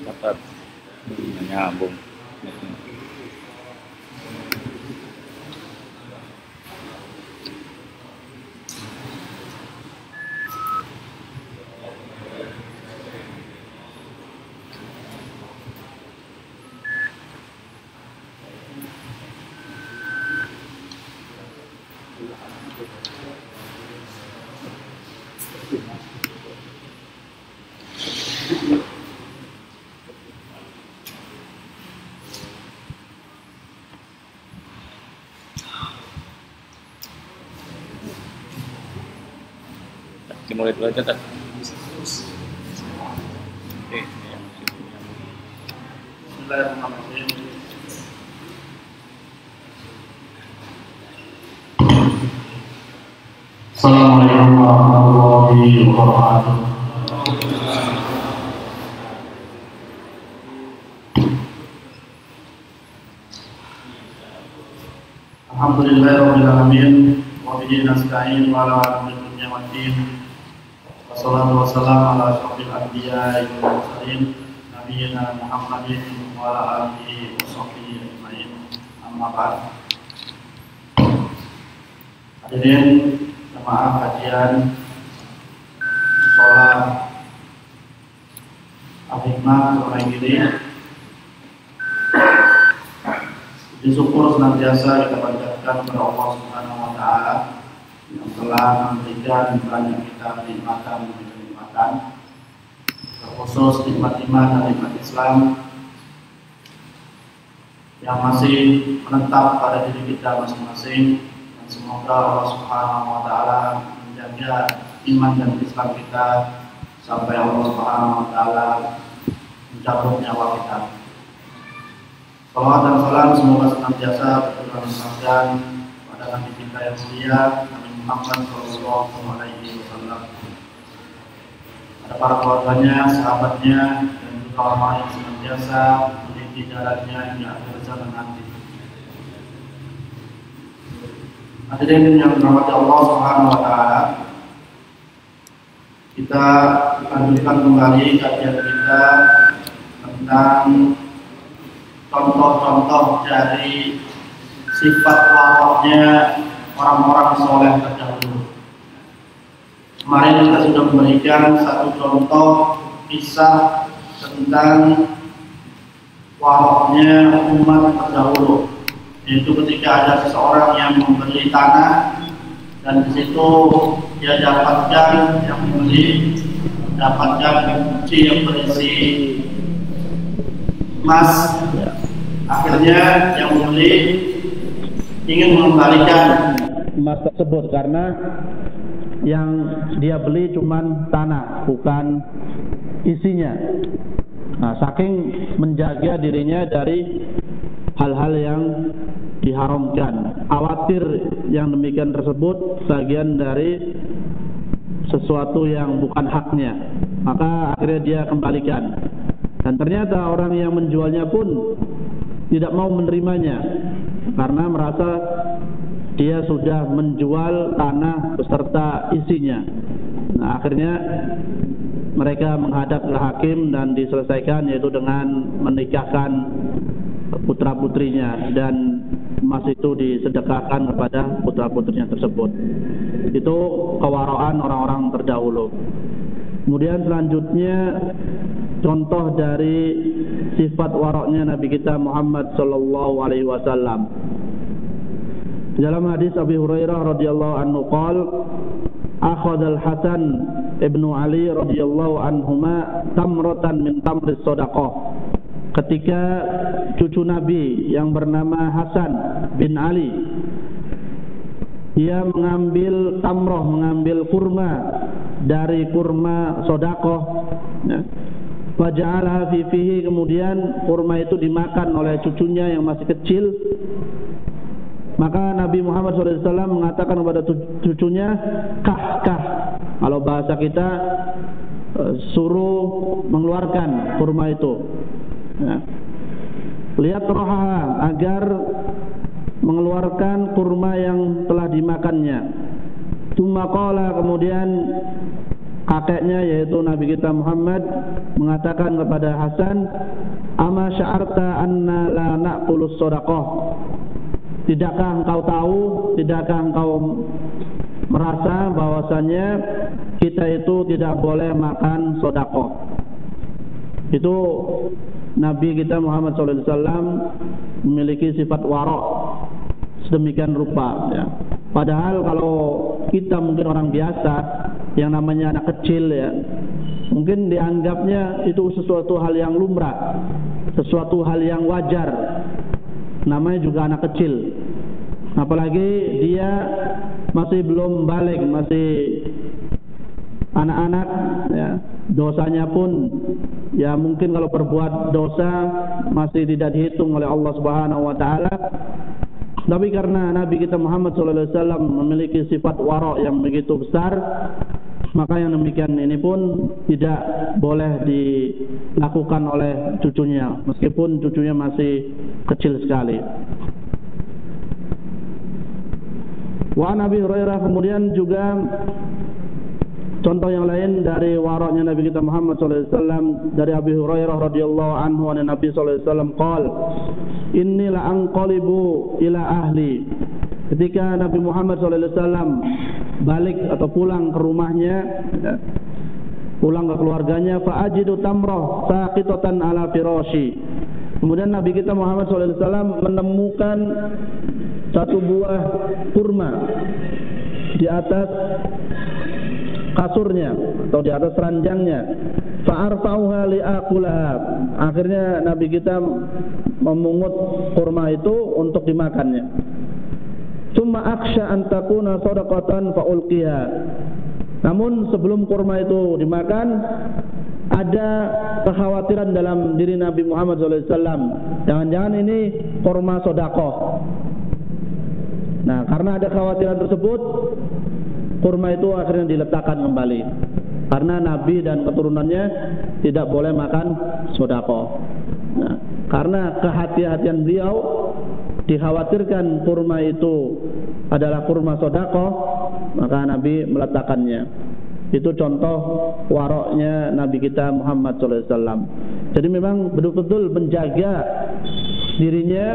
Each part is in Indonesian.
Dapat nyambung. Dimulai dulu aja tak? Oke. Bismillahirrahmanirrahim. Assalamualaikum warahmatullahi wabarakatuh. Alhamdulillahirabbil alamin wa bihi nasta'in wa ala umuri dunya waddin. Wassalatu wassalamu ala asyrofil anbiya'i wal mursalin nabiyyina Muhammadin wa ala alihi wa sahbihi ajma'in. Amma ba'd. Hadirin jemaah kajian sholat Al-Hikmah Surahgiri, puji syukur senantiasa kita panjatkan kepada Allah Subhanahu wa Ta'ala yang telah memberikan banyak kita kenikmatan demi kenikmatan, terkhusus nikmat iman dan nikmat Islam yang masih menetap pada diri kita masing-masing. Dan semoga Allah Subhanahu wa Ta'ala menjaga iman dan Islam kita sampai Allah Subhanahu wa Ta'ala mencabut nyawa kita. Salawat dan salam semoga senantiasa tercurahkan pada Nabi kita yang mulia, Nabi Muhammad Sallallahu Alaihi Wasallam, pada para keluarganya, sahabatnya, dan juga orang yang senantiasa meniti jalannya hingga akhir zaman nanti. Hadirin yang dirahmati Allah Subhanahu wa Ta'ala, kita lanjutkan kembali kajian kita tentang contoh-contoh dari sifat waroknya orang-orang soleh terdahulu. Kemarin kita sudah memberikan satu contoh kisah tentang waroknya umat terdahulu, yaitu ketika ada seseorang yang membeli tanah dan di situ dia dapatkan yang membeli mendapatkan kunci yang berisi emas. Akhirnya yang membeli ingin mengembalikan emas tersebut karena yang dia beli cuma tanah, bukan isinya. Nah, saking menjaga dirinya dari hal-hal yang diharamkan, khawatir yang demikian tersebut bagian dari sesuatu yang bukan haknya, maka akhirnya dia kembalikan. Dan ternyata orang yang menjualnya pun tidak mau menerimanya karena merasa dia sudah menjual tanah beserta isinya. Nah, akhirnya mereka menghadap ke hakim dan diselesaikan, yaitu dengan menikahkan putra-putrinya dan emas itu disedekahkan kepada putra-putrinya tersebut. Itu kewaraan orang-orang terdahulu. Kemudian selanjutnya contoh dari sifat waroknya Nabi kita Muhammad sallallahu alaihi wasallam. Dalam hadis Abi Hurairah radhiyallahu anhu qala akhadha al-Hasan ibnu Ali radhiyallahu anhuma tamratan min tamris shadaqah. Ketika cucu Nabi yang bernama Hasan bin Ali, dia mengambil tamroh, mengambil kurma dari kurma sodakoh, ya. Faja'alaha fi fihi, kemudian kurma itu dimakan oleh cucunya yang masih kecil. Maka Nabi Muhammad SAW mengatakan kepada cucunya, kah. Kalau bahasa kita, suruh mengeluarkan kurma itu, ya. Lihat rohaha, agar mengeluarkan kurma yang telah dimakannya. Tsumma qala, kemudian kakeknya yaitu Nabi kita Muhammad mengatakan kepada Hasan, ama sya'arta anna la na'kulus shadaqah. Tidakkah engkau tahu, tidakkah engkau merasa bahwasanya kita itu tidak boleh makan sedekah? Itu Nabi kita Muhammad SAW memiliki sifat warok sedemikian rupa, ya. Padahal kalau kita mungkin orang biasa yang namanya anak kecil, ya, mungkin dianggapnya itu sesuatu hal yang lumrah, sesuatu hal yang wajar. Namanya juga anak kecil, apalagi dia masih belum balik, masih anak-anak, ya. Dosanya pun, ya, mungkin kalau berbuat dosa masih tidak dihitung oleh Allah Subhanahu wa taala. Tapi karena Nabi kita Muhammad SAW memiliki sifat warok yang begitu besar, maka yang demikian ini pun tidak boleh dilakukan oleh cucunya, meskipun cucunya masih kecil sekali. Wa Nabi Hurairah, kemudian juga contoh yang lain dari waroknya Nabi kita Muhammad SAW, dari Abi Hurairah radhiyallahu anhu an Nabi SAW qala, inni la anqalibu ila ahli. Ketika Nabi Muhammad SAW balik atau pulang ke rumahnya, pulang ke keluarganya, fa ajidu tamrah saqitatan ala firashi. Kemudian Nabi kita Muhammad SAW menemukan satu buah kurma di atas kasurnya atau di atas ranjangnya. Fa'arfa'uha li'akulaha. Akhirnya Nabi kita memungut kurma itu untuk dimakannya. Tsumma akhsha an takuna shadaqatan fa'ulqiha. Namun sebelum kurma itu dimakan, ada kekhawatiran dalam diri Nabi Muhammad SAW. Jangan-jangan ini kurma sedekah. Nah, karena ada kekhawatiran tersebut, kurma itu akhirnya diletakkan kembali. Karena Nabi dan keturunannya tidak boleh makan sedekah. Nah, karena kehati-hatian beliau, dikhawatirkan kurma itu adalah kurma sedekah, maka Nabi meletakkannya. Itu contoh waroknya Nabi kita Muhammad SAW. Jadi memang betul-betul menjaga dirinya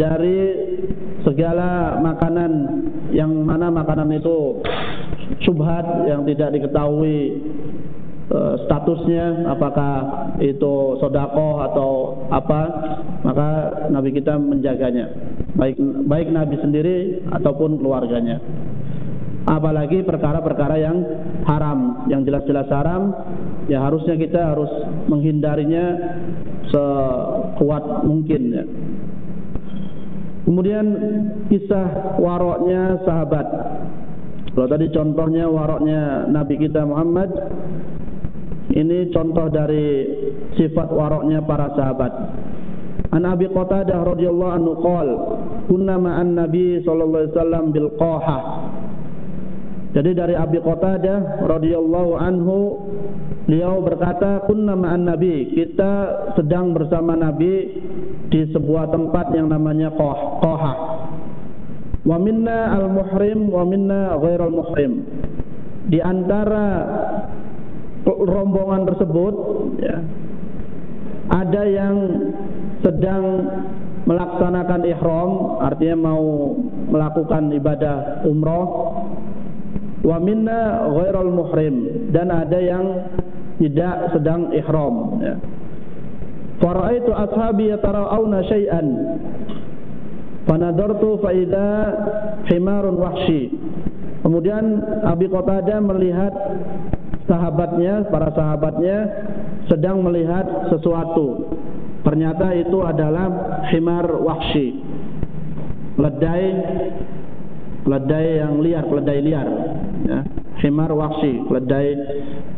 dari segala makanan yang mana makanan itu syubhat, yang tidak diketahui statusnya, apakah itu sedekah atau apa, maka Nabi kita menjaganya, baik Nabi sendiri ataupun keluarganya. Apalagi perkara-perkara yang haram, yang jelas-jelas haram, ya harusnya kita harus menghindarinya sekuat mungkin, ya. Kemudian kisah waroknya sahabat. Kalau tadi contohnya waroknya Nabi kita Muhammad, ini contoh dari sifat waroknya para sahabat. An Abi Qatadah radhiyallahu anhu qala, kunna ma'an Nabi sallallahu alaihi wasallam bil Qahah. Jadi dari Abi Qatadah radhiyallahu anhu, beliau berkata, kunna ma'an Nabi, kita sedang bersama Nabi di sebuah tempat yang namanya Qahah. Wa minna al-muhrim wa minna ghairal muhrim. Di antara rombongan tersebut, ya, ada yang sedang melaksanakan ihram, artinya mau melakukan ibadah umroh. Wa minna ghairal muhrim, dan ada yang tidak sedang ihram, ya. Fara'aitu ashabi yatarawna syai'an fanadartu fa idza himarun wahsy. Kemudian Abi Qatadah melihat para sahabatnya sedang melihat sesuatu. Ternyata itu adalah himar wahsy, keledai yang liar, keledai liar, ya. Himar wahsy, keledai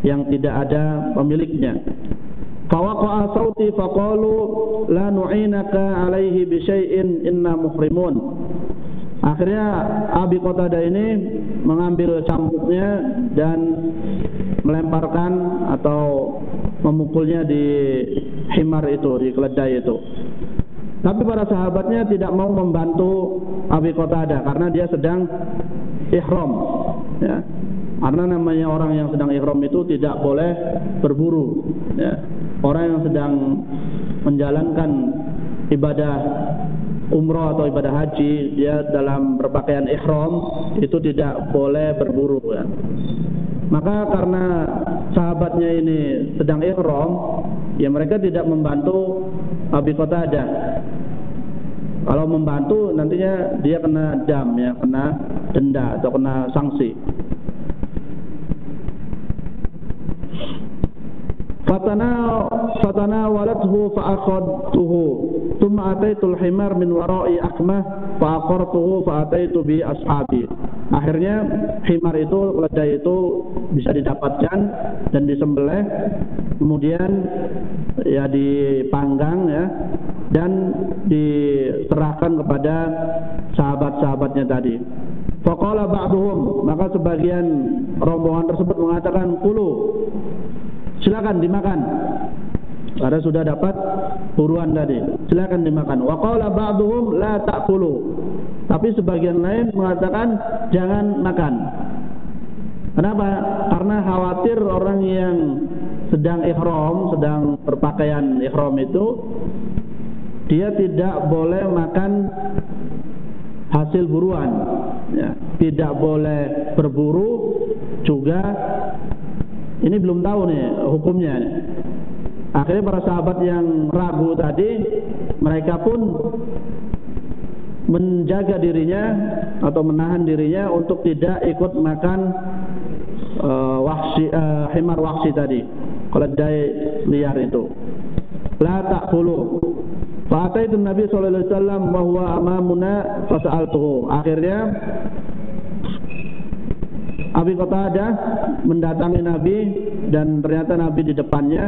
yang tidak ada pemiliknya. Fawaqa'a sauti faqalu la nu'inaka alaihi bi syai'in inna muhrimun. Akhirnya Abi Qatadah ini mengambil cambuknya dan melemparkan atau memukulnya di himar itu, di keledai itu. Tapi para sahabatnya tidak mau membantu Abi Qatadah karena dia sedang ihram, ya. Karena namanya orang yang sedang ihram itu tidak boleh berburu, ya. Orang yang sedang menjalankan ibadah umrah atau ibadah haji, dia dalam berpakaian ihram itu tidak boleh berburu, ya. Maka karena sahabatnya ini sedang ihram, ya mereka tidak membantu Abi Qatadah. Kalau membantu nantinya dia kena dam, ya, kena denda atau kena sanksi. Fatanawalathu fa'akhadtuhu thumma ataitul himar min wara'i akmah fa'aqartuhu fa'ataitu bi ashabi. Akhirnya himar itu, keledai itu bisa didapatkan dan disembelih, kemudian ya dipanggang, ya, dan diserahkan kepada sahabat-sahabatnya tadi. Faqala ba'duhum, maka sebagian rombongan tersebut mengatakan, kulu, silakan dimakan. Karena sudah dapat buruan tadi, silakan dimakan. Wa qala ba'dhum la ta'kulu. Tapi sebagian lain mengatakan jangan makan. Kenapa? Karena khawatir orang yang sedang ihram, sedang berpakaian ihram itu dia tidak boleh makan hasil buruan, ya. Tidak boleh berburu juga. Ini belum tahu nih hukumnya. Akhirnya para sahabat yang ragu tadi, mereka pun menjaga dirinya atau menahan dirinya untuk tidak ikut makan himar wahsy tadi, keledai liar itu. La ta'kulu. Fa'ataitu Nabi sallallahu alaihi wasallam wa huwa amamuna fasa'altuhu. Akhirnya Abi Qatadah mendatangi Nabi dan ternyata Nabi di depannya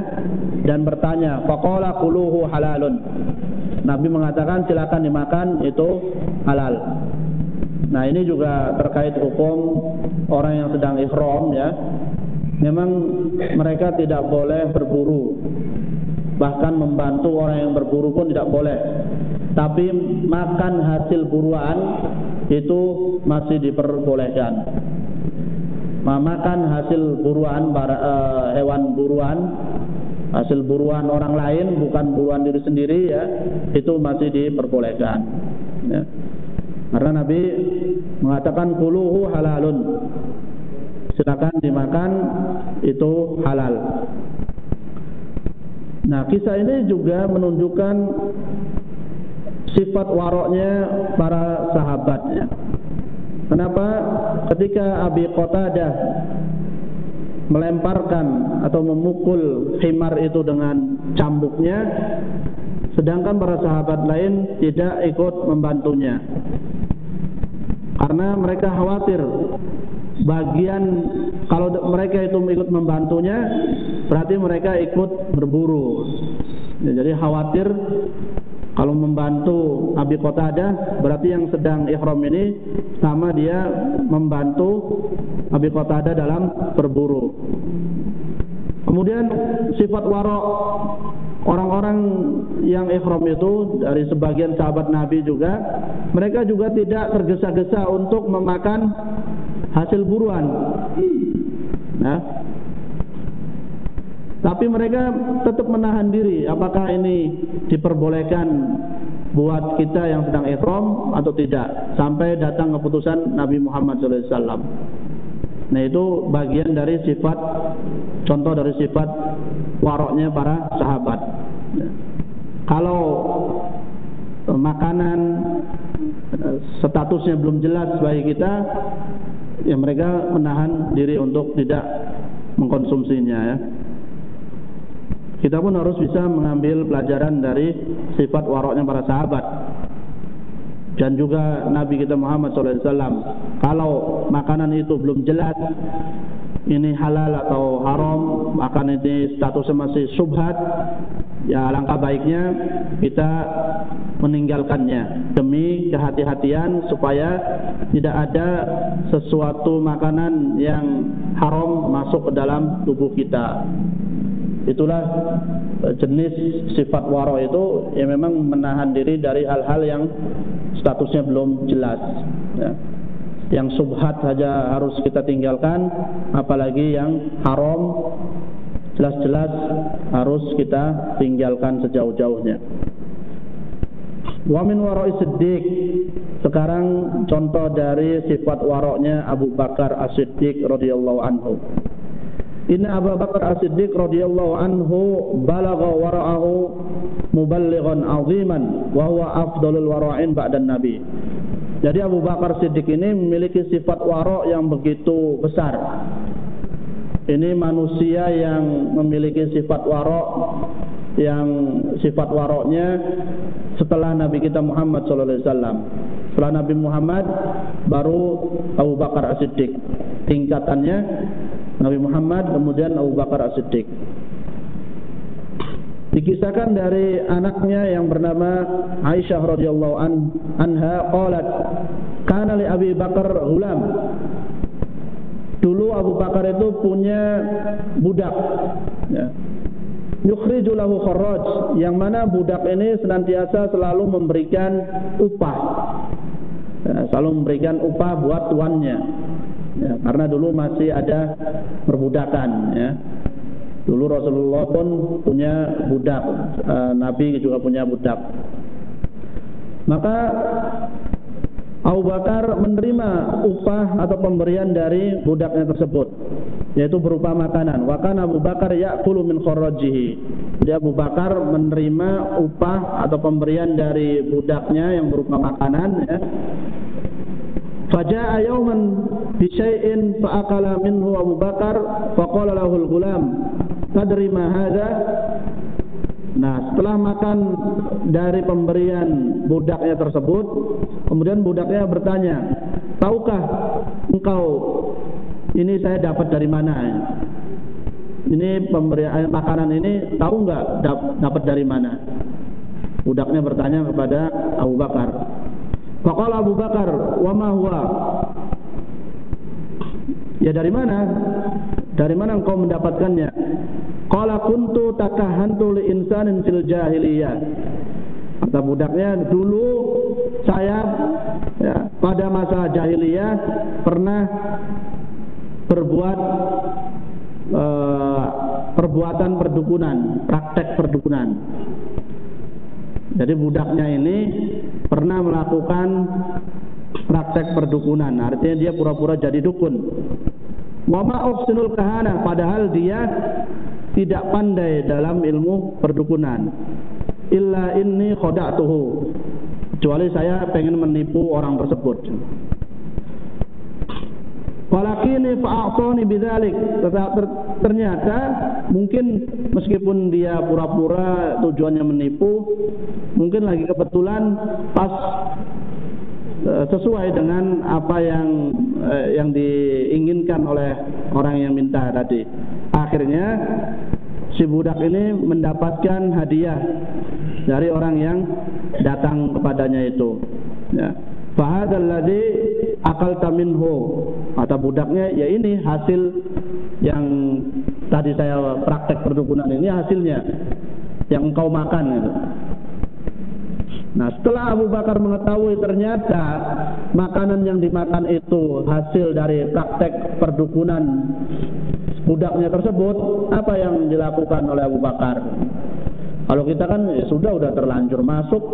dan bertanya, faqala quluhu halalun. Nabi mengatakan silakan dimakan, itu halal. Nah, ini juga terkait hukum orang yang sedang ihram, ya. Memang mereka tidak boleh berburu. Bahkan membantu orang yang berburu pun tidak boleh. Tapi makan hasil buruan itu masih diperbolehkan. Makan hasil buruan hewan buruan, hasil buruan orang lain, bukan buruan diri sendiri, ya, itu masih diperbolehkan, ya. Karena Nabi mengatakan kuluhu halalun, silakan dimakan, itu halal. Nah, kisah ini juga menunjukkan sifat waroknya para sahabatnya. Kenapa ketika Abi Qatadah melemparkan atau memukul himar itu dengan cambuknya, sedangkan para sahabat lain tidak ikut membantunya? Karena mereka khawatir kalau mereka itu ikut membantunya, berarti mereka ikut berburu, ya, jadi khawatir kalau membantu Abi Qatadah berarti yang sedang ihram ini sama dia membantu Abi Qatadah dalam berburu. Kemudian sifat warok orang-orang yang ihram itu dari sebagian sahabat Nabi juga, mereka juga tidak tergesa-gesa untuk memakan hasil buruan. Nah, tapi mereka tetap menahan diri. Apakah ini diperbolehkan buat kita yang sedang ihram atau tidak, sampai datang keputusan Nabi Muhammad SAW. Nah, itu bagian dari sifat, contoh dari sifat waroknya para sahabat. kalau makanan statusnya belum jelas bagi kita, ya mereka menahan diri untuk tidak mengkonsumsinya ya. Kita pun harus bisa mengambil pelajaran dari sifat waroknya para sahabat dan juga Nabi kita Muhammad SAW. Kalau makanan itu belum jelas ini halal atau haram, makan ini statusnya masih syubhat, ya alangkah baiknya kita meninggalkannya demi kehati-hatian supaya tidak ada sesuatu makanan yang haram masuk ke dalam tubuh kita. Itulah jenis sifat waro itu, yang memang menahan diri dari hal-hal yang statusnya belum jelas ya. Yang subhat saja harus kita tinggalkan, apalagi yang haram jelas-jelas harus kita tinggalkan sejauh-jauhnya. Wa min wara'i Siddiq. Sekarang contoh dari sifat waroknya Abu Bakar As-Siddiq radhiyallahu anhu. Inna Abu Bakar As-Siddiq radhiyallahu anhu balagha wara'ahu muballighan 'aziman wa huwa afdalul wara'in ba'dan nabi. Jadi Abu Bakar Siddiq ini memiliki sifat warok yang begitu besar. Ini manusia yang memiliki sifat warok, yang sifat waroknya setelah Nabi kita Muhammad SAW. Setelah Nabi Muhammad baru Abu Bakar As-Siddiq. Tingkatannya Nabi Muhammad, kemudian Abu Bakar As-Siddiq. Dikisahkan dari anaknya yang bernama Aisyah radhiyallahu anha qalat kana li Abi Bakar ghulam. Dulu Abu Bakar itu punya budak ya. Yukhriju lahu kharraj, yang mana budak ini senantiasa selalu memberikan upah ya, selalu memberikan upah buat tuannya ya, karena dulu masih ada perbudakan ya. Dulu Rasulullah pun punya budak, Nabi juga punya budak. Maka Abu Bakar menerima upah atau pemberian dari budaknya tersebut, yaitu berupa makanan. Wa kana Abu Bakar ya'kulu min kharrajihi. Jadi Abu Bakar menerima upah atau pemberian dari budaknya yang berupa makanan ya. Faja'a yawman bi syai'in fa akala minhu Abu Bakar faqala lahu al-ghulam tadri ma hadha. Nah, setelah makan dari pemberian budaknya tersebut, kemudian budaknya bertanya, "Tahukah engkau ini saya dapat dari mana? Ini pemberian makanan ini tahu enggak dapat dari mana?" Budaknya bertanya kepada Abu Bakar. Faqala Abu Bakar, "Wa ma huwa?" Ya dari mana? Dari mana engkau mendapatkannya? Qala kuntu takahantu li insanin fil jahiliyah. Kata budaknya, dulu saya ya, pada masa jahiliyah pernah berbuat perbuatan perdukunan, praktek perdukunan. Jadi budaknya ini pernah melakukan praktek perdukunan, artinya dia pura-pura jadi dukun. Wa ma uhsinul kahana, padahal dia tidak pandai dalam ilmu perdukunan. Illa inni khada'tuhu, kecuali saya pengen menipu orang tersebut. Walakini fa'atani bidzalik, ternyata mungkin meskipun dia pura-pura tujuannya menipu, mungkin lagi kebetulan pas sesuai dengan apa yang diinginkan oleh orang yang minta tadi. Akhirnya si budak ini mendapatkan hadiah dari orang yang datang kepadanya itu ya. Fahadzal ladzi akalta minhu, kata budaknya, ya ini hasil yang tadi saya praktek perdukunan, ini hasilnya yang engkau makan gitu. Nah, setelah Abu Bakar mengetahui ternyata makanan yang dimakan itu hasil dari praktek perdukunan budaknya tersebut, apa yang dilakukan oleh Abu Bakar? Kalau kita kan ya sudah terlanjur masuk,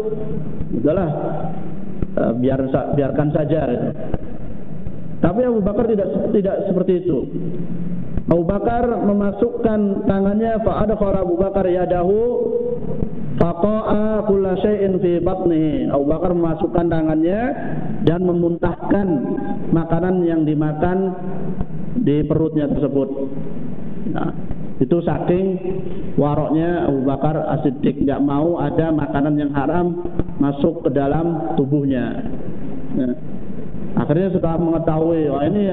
udahlah biarkan saja. Tapi Abu Bakar tidak seperti itu. Abu Bakar memasukkan tangannya, fa'adkhara Abu Bakar yadahu faqa'a kulla syai'in fi batnihi. Abu Bakar memasukkan tangannya dan memuntahkan makanan yang dimakan di perutnya tersebut. Nah, itu saking waroknya Abu Bakar As-Siddiq, nggak mau ada makanan yang haram masuk ke dalam tubuhnya. Nah, akhirnya setelah mengetahui, wah ini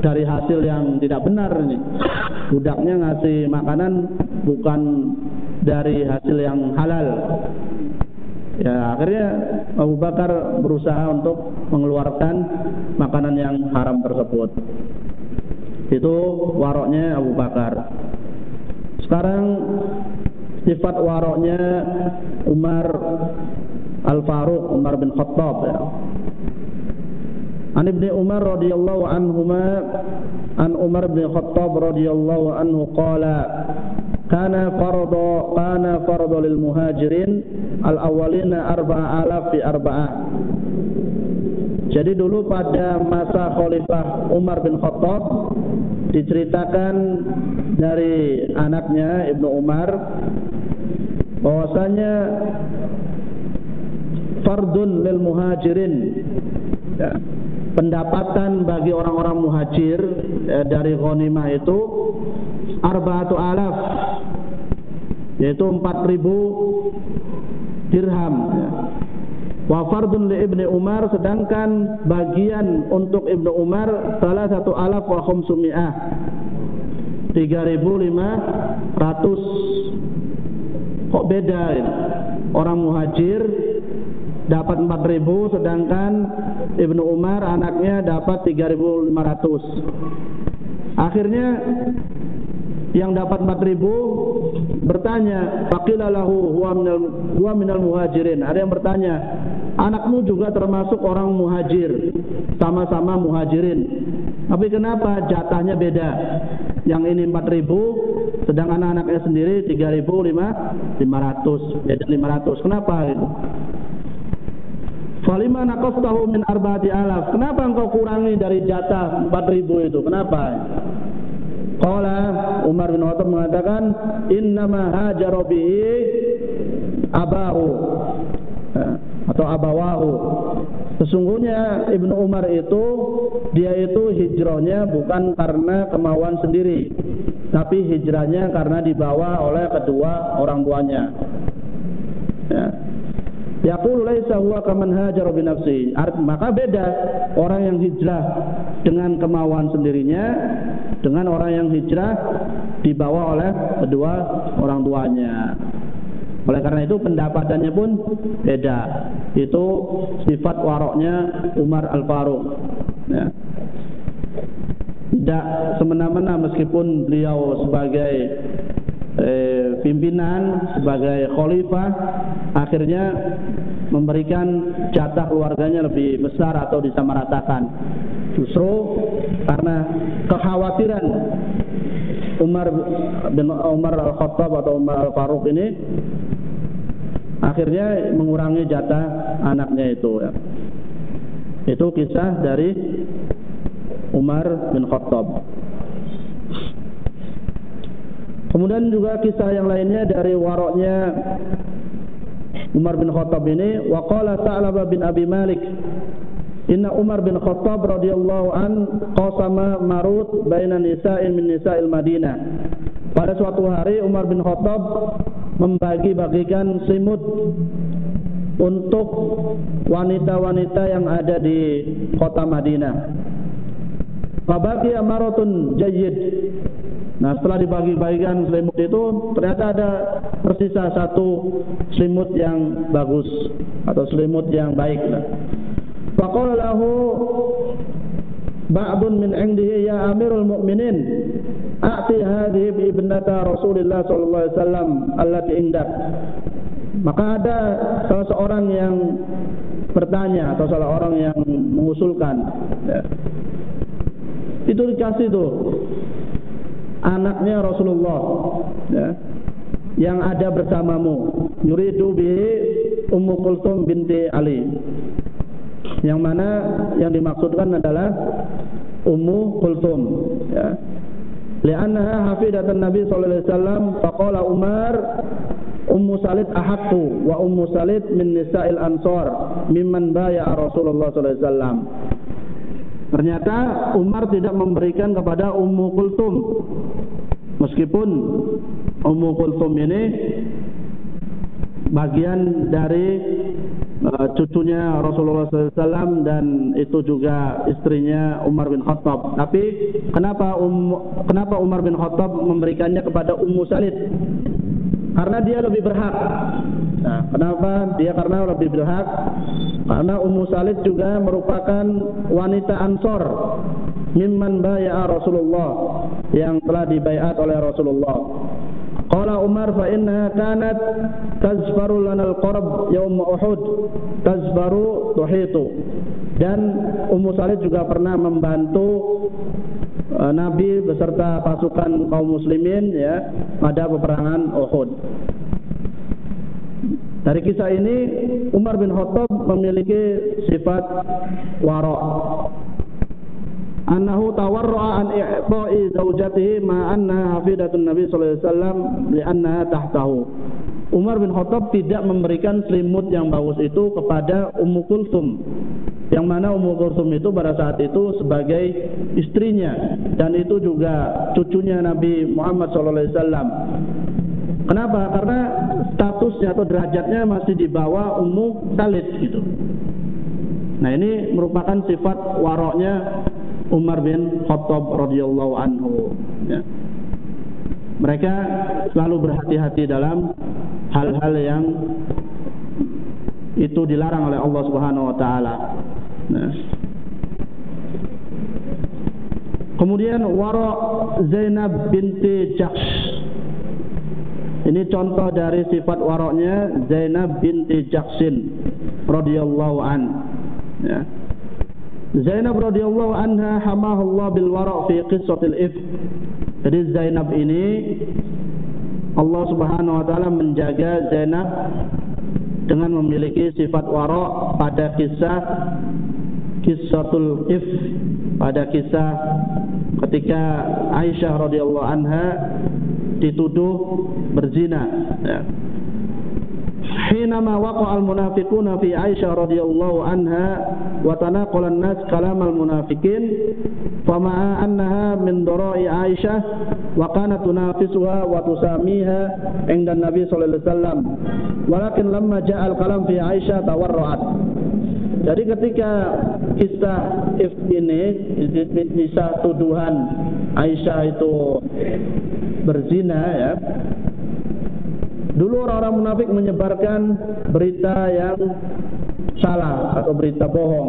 dari hasil yang tidak benar ini, budaknya ngasih makanan bukan dari hasil yang halal. Ya, akhirnya Abu Bakar berusaha untuk mengeluarkan makanan yang haram tersebut. Itu waroknya Abu Bakar. Sekarang sifat waroknya Umar Al-Faruq, Umar bin Khattab ya. An Ibnu Umar radhiyallahu anhuma an Umar bin Khattab radhiyallahu anhu qala kana farada lil muhajirin al awwalina 4,000 fi 4. Jadi dulu pada masa Khalifah Umar bin Khattab diceritakan dari anaknya Ibnu Umar bahwasanya fardun lil muhajirin ya, pendapatan bagi orang-orang muhajir dari ghanimah itu 4,000, yaitu 4.000 dirham ya. Wa fardun li Ibnu Umar, sedangkan bagian untuk Ibnu Umar 3,500, 3.500. Kok beda ini? Orang muhajir dapat 4.000, sedangkan Ibnu Umar anaknya dapat 3.500. Akhirnya yang dapat 4.000 bertanya, faqila lahu huwa minal muhajirin. Ada yang bertanya, anakmu juga termasuk orang muhajir, sama-sama muhajirin, tapi kenapa jatahnya beda? Yang ini 4.000, sedangkan anaknya sendiri 3.500, jadi 500. Kenapa itu? Falima naqastahu min 4,000. Kenapa engkau kurangi dari jatah 4.000 itu? Kenapa? Qala Umar bin Khattab mengatakan, innama hajara bihi abahu atau abawahu. Sesungguhnya Ibnu Umar itu dia itu hijrahnya bukan karena kemauan sendiri, tapi hijrahnya karena dibawa oleh kedua orang tuanya. Ya. Yaqulu laisa huwa kaman hajara bi nafsi. Maka beda orang yang hijrah dengan kemauan sendirinya dengan orang yang hijrah dibawa oleh kedua orang tuanya. Oleh karena itu pendapatannya pun beda. Itu sifat waroknya Umar Al-Faruq ya. Tidak semena-mena, meskipun beliau sebagai pimpinan, sebagai khalifah, akhirnya memberikan jatah keluarganya lebih besar atau disamaratakan. Justru karena kekhawatiran Umar Al-Khattab atau Umar Al-Faruq ini, akhirnya mengurangi jatah anaknya itu ya. Itu kisah dari Umar bin Khattab. Kemudian juga kisah yang lainnya dari waroknya Umar bin Khattab ini, wa qala Sa'labah bin Abi Malik, inna Umar bin Khattab radhiyallahu an qasama marut baina nisa'in min nisa'il Madinah. Pada suatu hari Umar bin Khattab membagi-bagikan selimut untuk wanita-wanita yang ada di kota Madinah. Fabaqi amaratun jayyid. Nah, setelah dibagi-bagikan selimut itu, ternyata ada tersisa satu selimut yang bagus atau selimut yang baik. Faqala lahu ba'dun min 'indihi, ya Amirul Mukminin, a'ti hadhihi bi ibnata Rasulillah sallallahu alaihi wasallam allati indak. Maka ada salah seorang yang bertanya atau salah orang yang mengusulkan, ya, itu dikasih tuh anaknya Rasulullah ya, yang ada bersamamu, yuridu bihi Ummu Kulthum binti Ali, yang mana yang dimaksudkan adalah Ummu Kulthum ya. Li'annaha hafidatan Nabi sallallahu alaihi wasallam. Faqala Ummu Salid ahaqqu wa Ummu Salid min nisa'il ansar mimman baya'a Rasulullah sallallahu alaihi wasallam. Ternyata Umar tidak memberikan kepada Ummu Kulthum, meskipun Ummu Kulthum ini bagian dari cucunya Rasulullah SAW dan itu juga istrinya Umar bin Khattab. Tapi kenapa Umar bin Khattab memberikannya kepada Ummu Salid? Karena dia lebih berhak. Nah, kenapa dia? Karena lebih berhak. Karena Ummu Salid juga merupakan wanita Ansor mimman baya'a Rasulullah, yang telah dibaiat oleh Rasulullah. Qala Umar fa innaha kanat tazfaru lana al-qarab yaum Uhud tazfaru tuhitu. Dan Ummu Salid juga pernah membantu Nabi beserta pasukan kaum muslimin ya pada peperangan Uhud. Dari kisah ini Umar bin Khattab memiliki sifat wara'. Annahu tawarra'a an i'ta'i zaujatihi ma anna hafidatun Nabi sallallahu alaihi wasallam li'annaha tahtahu. Umar bin Khattab tidak memberikan selimut yang bagus itu kepada Ummu Kulthum, yang mana Ummu Kulthum itu pada saat itu sebagai istrinya dan itu juga cucunya Nabi Muhammad sallallahu alaihi wasallam. Kenapa? Karena statusnya atau derajatnya masih di bawah Ummu Salid gitu. Nah, ini merupakan sifat waroknya Umar bin Khattab radhiyallahu anhu ya. Mereka selalu berhati-hati dalam hal-hal yang itu dilarang oleh Allah Subhanahu wa taala. Nah. Kemudian wara' Zainab binti Jahsh. Ini contoh dari sifat waroknya Zainab binti Jahshin radhiyallahu an. Ya. Zainab radhiyallahu anha hamahullah bil wara' fi qissatil ifk. Jadi Zainab ini Allah Subhanahu wa taala menjaga Zainab dengan memiliki sifat wara' pada kisahul ifk, pada kisah ketika Aisyah radhiyallahu anha dituduh berzina ya. Hinama waqa'al munafiquna fi Aisyah radhiyallahu anha wa tanaqala an-nas kalam al-munafiqin fama'a annaha min dara'i Aisyah wa kanat tunafisuha wa tusamiha 'inda Nabi sallallahu alaihi wasallam walakin lamma ja'a al-kalam fi Aisyah tawarra'at. Jadi ketika kisah ini, kisah tuduhan Aisyah itu berzina ya, dulu orang-orang munafik menyebarkan berita yang salah atau berita bohong.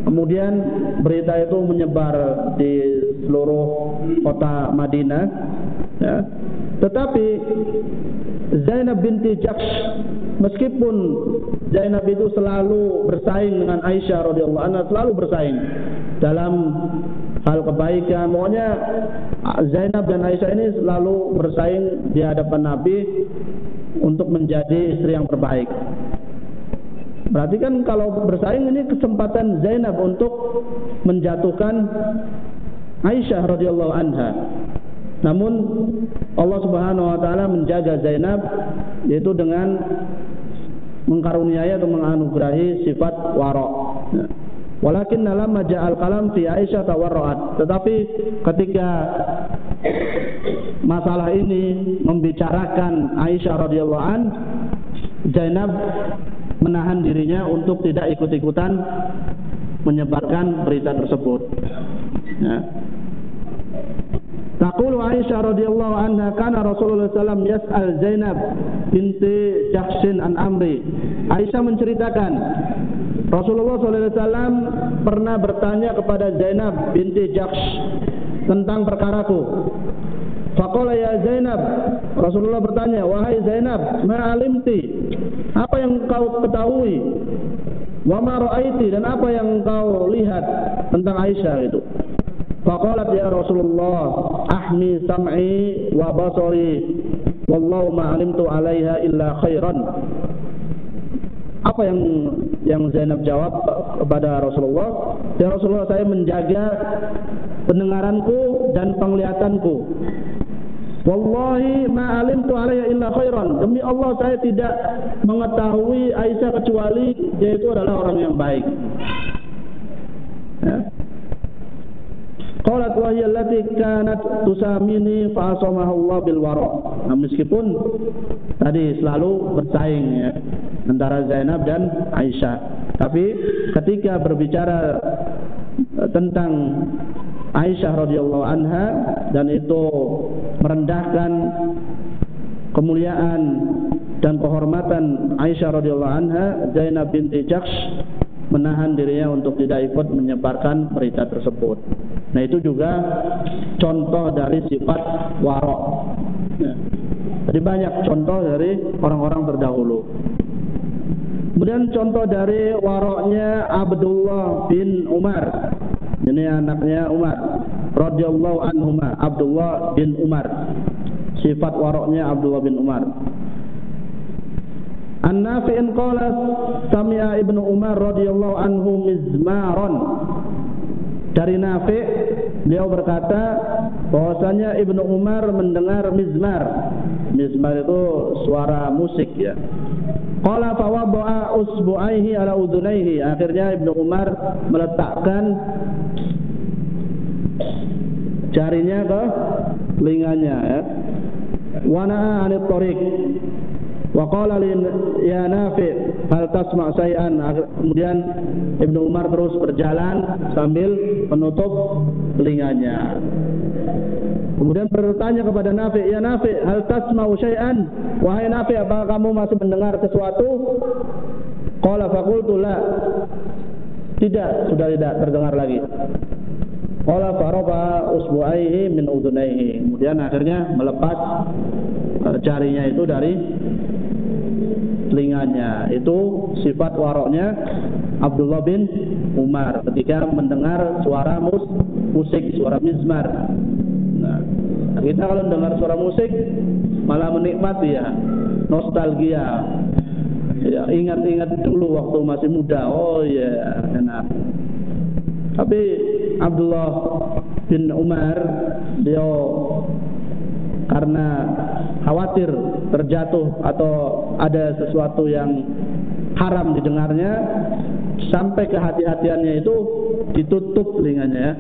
Kemudian berita itu menyebar di seluruh kota Madinah ya. Tetapi Zainab binti Jahsh, meskipun Zainab itu selalu bersaing dengan Aisyah radhiyallahu anha, selalu bersaing dalam hal kebaikan. Pokoknya Zainab dan Aisyah ini selalu bersaing di hadapan Nabi untuk menjadi istri yang terbaik. Berarti kan kalau bersaing ini kesempatan Zainab untuk menjatuhkan Aisyah radhiyallahu anha. Namun Allah Subhanahu wa taala menjaga Zainab yaitu dengan mengkaruniai atau menganugerahi sifat wara'. Walakin lamma ja'al kalam fi Aisyah tawarra'at. Tetapi ketika masalah ini membicarakan Aisyah radhiyallahu an, Zainab menahan dirinya untuk tidak ikut-ikutan menyebarkan berita tersebut. Ya. Taqulu Aisyah radhiyallahu anha kana Rasulullah sallallahu alaihi wasallam yas'al Zainab binti Jahshin an amri. Aisyah menceritakan Rasulullah sallallahu alaihi wasallam pernah bertanya kepada Zainab binti Jahsh tentang perkaraku. Faqala ya Zainab, Rasulullah bertanya, wahai Zainab, ma alimti? Apa yang kau ketahui? Wa ma ra'aiti, dan apa yang kau lihat tentang Aisyah itu? Faqalat ya Rasulullah, ahmi sam'i wa basari, wallahu ma alimtu 'alaiha illa khairan. Apa yang Zainab jawab kepada Rasulullah? Ya Rasulullah, saya menjaga pendengaranku dan penglihatanku. Wallahi ma alimtu alaiha illa khairan. Demi Allah saya tidak mengetahui Aisyah kecuali dia itu adalah orang yang baik. Ya. Qalat wa hiya allati kanat tusamini fa asamaha Allah bil wara. Nah, meskipun tadi selalu bersaing ya antara Zainab dan Aisyah, tapi ketika berbicara tentang Aisyah radhiyallahu anha dan itu merendahkan kemuliaan dan kehormatan Aisyah radhiyallahu anha, Zainab binti Jahsh menahan dirinya untuk tidak ikut menyebarkan berita tersebut. Nah, itu juga contoh dari sifat wara'. Ya. Jadi banyak contoh dari orang-orang terdahulu. Kemudian contoh dari wara'nya Abdullah bin Umar. Ini anaknya Umar radhiyallahu anhuma, Abdullah bin Umar. Sifat wara'nya Abdullah bin Umar. An-Nafi'in qala sami'a Ibnu Umar radhiyallahu anhu mizmaron. Dari Nafi' beliau berkata bahwasanya Ibnu Umar mendengar mizmar. Mizmar itu suara musik ya. Qala fa wada'a usbu'aihi ala udhunaihi. Akhirnya Ibnu Umar meletakkan jarinya ke telinganya ya. Wa na'a 'anil thariq. Wa qala ya Nafi' hal tasma' syai'an. Kemudian Ibnu Umar terus berjalan sambil menutup telinganya. Kemudian bertanya kepada Nafi', ya Nafi', hal tasma'u syai'an? Wahai Nafi', apakah kamu masih mendengar sesuatu? Qala faqultu la. Tidak, sudah tidak terdengar lagi. Qala farafa usbu'aihi min udhunaihi. Kemudian akhirnya melepas jarinya itu dari telinganya. Itu sifat waroknya Abdullah bin Umar ketika mendengar suara musik, suara mizmar. Nah, kita kalau dengar suara musik malah menikmati ya, nostalgia. Ya, ingat-ingat dulu waktu masih muda. Oh ya, enak. Tapi Abdullah bin Umar dia karena khawatir terjatuh atau ada sesuatu yang haram didengarnya, sampai kehati-hatiannya itu ditutup telinganya ya,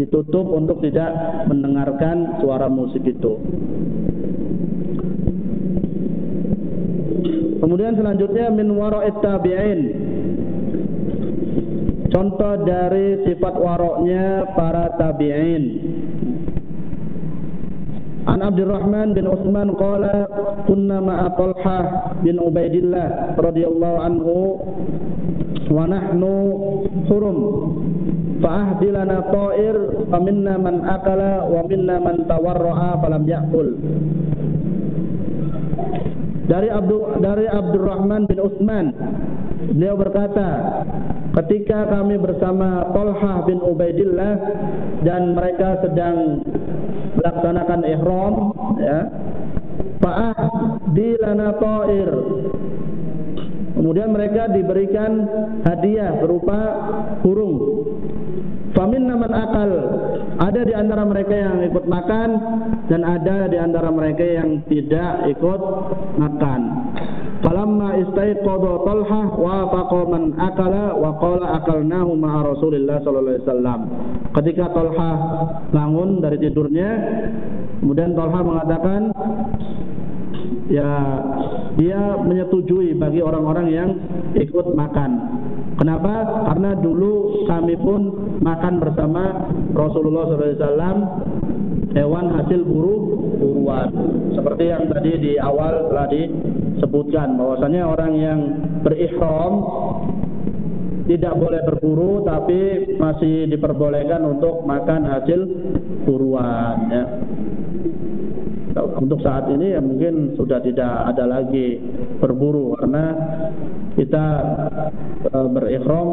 ditutup untuk tidak mendengarkan suara musik itu. Kemudian selanjutnya min wara'it tabi'in. Contoh dari sifat wara'nya para tabi'in. An Abdurrahman bin Utsman qala kunna ma'a Talha bin Ubaidillah radhiyallahu anhu wa nahnu hurum fa ahdilana ta'ir fa minna man akala wa minna man tawarra'a falam ya'kul. Dari Abdurrahman bin Utsman, beliau berkata, ketika kami bersama Talha bin Ubaidillah dan mereka sedang melaksanakan ihram ya, fa'ahdilana ta'ir. Kemudian mereka diberikan hadiah berupa burung. Faminna man akal. Ada di antara mereka yang ikut makan dan ada di antara mereka yang tidak ikut makan. Falamma istaiqadha Talha wa faqa man akala wa qala akalnahu ma'a Rasulillah sallallahu alaihi wasallam. Ketika Talha bangun dari tidurnya, kemudian Talha mengatakan ya dia menyetujui bagi orang-orang yang ikut makan. Kenapa? Karena dulu kami pun makan bersama Rasulullah SAW hewan hasil buruan. Seperti yang tadi di awal telah disebutkan bahwasanya orang yang berihram tidak boleh berburu, tapi masih diperbolehkan untuk makan hasil buruan ya. Untuk saat ini ya mungkin sudah tidak ada lagi berburu karena kita berihram,